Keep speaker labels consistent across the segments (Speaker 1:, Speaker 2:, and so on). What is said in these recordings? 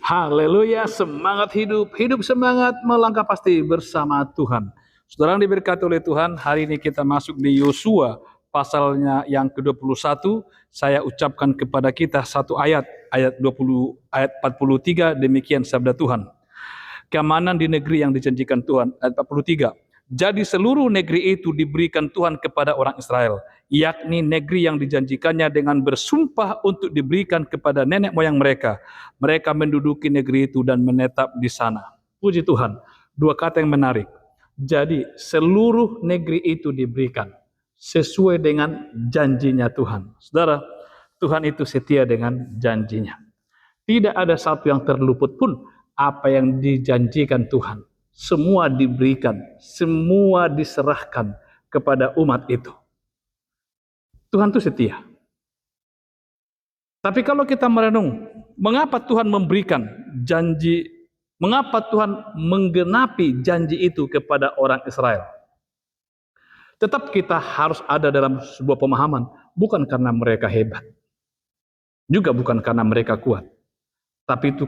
Speaker 1: Haleluya, semangat hidup, hidup semangat, melangkah pasti bersama Tuhan. Saudara yang diberkati oleh Tuhan, hari ini kita masuk di Yosua pasalnya yang ke-21. Saya ucapkan kepada kita satu ayat 20, ayat 43, demikian sabda Tuhan. Keamanan di negeri yang dijanjikan Tuhan, ayat 43. Jadi seluruh negeri itu diberikan Tuhan kepada orang Israel, yakni negeri yang dijanjikannya dengan bersumpah untuk diberikan kepada nenek moyang mereka. Mereka menduduki negeri itu dan menetap di sana. Puji Tuhan, dua kata yang menarik. Jadi seluruh negeri itu diberikan sesuai dengan janjinya Tuhan. Saudara, Tuhan itu setia dengan janjinya. Tidak ada satu yang terluput pun apa yang dijanjikan Tuhan. Semua diberikan, semua diserahkan kepada umat itu. Tuhan itu setia. Tapi kalau kita merenung, mengapa Tuhan memberikan janji, mengapa Tuhan menggenapi janji itu kepada orang Israel? Tetap kita harus ada dalam sebuah pemahaman, bukan karena mereka hebat, juga bukan karena mereka kuat, tapi itu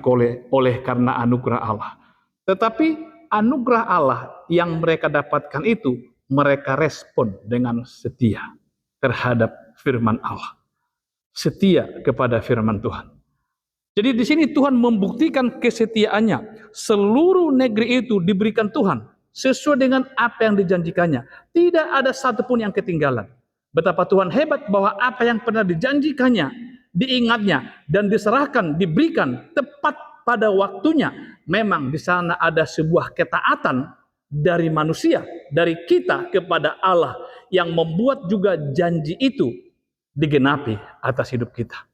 Speaker 1: oleh karena anugerah Allah. Tetapi anugerah Allah yang mereka dapatkan itu, mereka respon dengan setia terhadap firman Allah. Setia kepada firman Tuhan. Jadi di sini Tuhan membuktikan kesetiaannya. Seluruh negeri itu diberikan Tuhan sesuai dengan apa yang dijanjikannya. Tidak ada satupun yang ketinggalan. Betapa Tuhan hebat bahwa apa yang pernah dijanjikannya, diingatnya, dan diserahkan, diberikan tepat pada waktunya. Memang di sana ada sebuah ketaatan dari manusia, dari kita kepada Allah yang membuat juga janji itu digenapi atas hidup kita.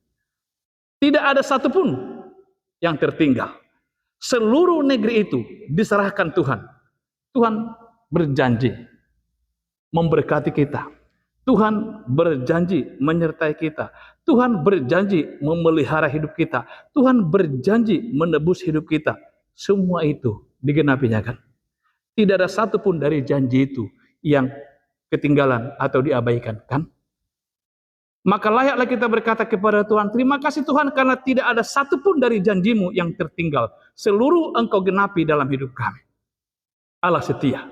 Speaker 1: Tidak ada satupun yang tertinggal. Seluruh negeri itu diserahkan Tuhan. Tuhan berjanji memberkati kita. Tuhan berjanji menyertai kita. Tuhan berjanji memelihara hidup kita. Tuhan berjanji menebus hidup kita. Semua itu digenapinya kan. Tidak ada satupun dari janji itu yang ketinggalan atau diabaikan kan. Maka layaklah kita berkata kepada Tuhan, terima kasih Tuhan karena tidak ada satupun dari janjimu yang tertinggal. Seluruh Engkau genapi dalam hidup kami. Allah setia.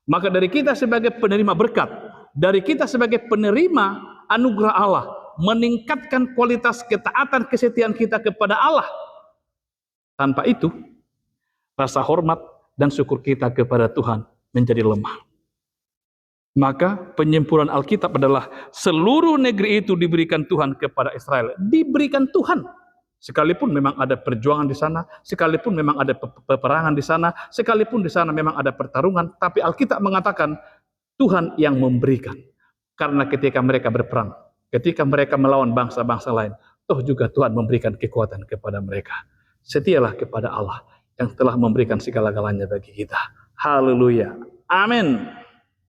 Speaker 1: Maka dari kita sebagai penerima berkat, dari kita sebagai penerima anugerah Allah, meningkatkan kualitas ketaatan kesetiaan kita kepada Allah. Tanpa itu, rasa hormat dan syukur kita kepada Tuhan menjadi lemah. Maka penyimpulan Alkitab adalah seluruh negeri itu diberikan Tuhan kepada Israel. Diberikan Tuhan. Sekalipun memang ada perjuangan di sana, sekalipun memang ada peperangan di sana, sekalipun di sana memang ada pertarungan, tapi Alkitab mengatakan Tuhan yang memberikan. Karena ketika mereka berperang, ketika mereka melawan bangsa-bangsa lain, toh juga Tuhan memberikan kekuatan kepada mereka. Setialah kepada Allah yang telah memberikan segala-galanya bagi kita. Haleluya. Amin.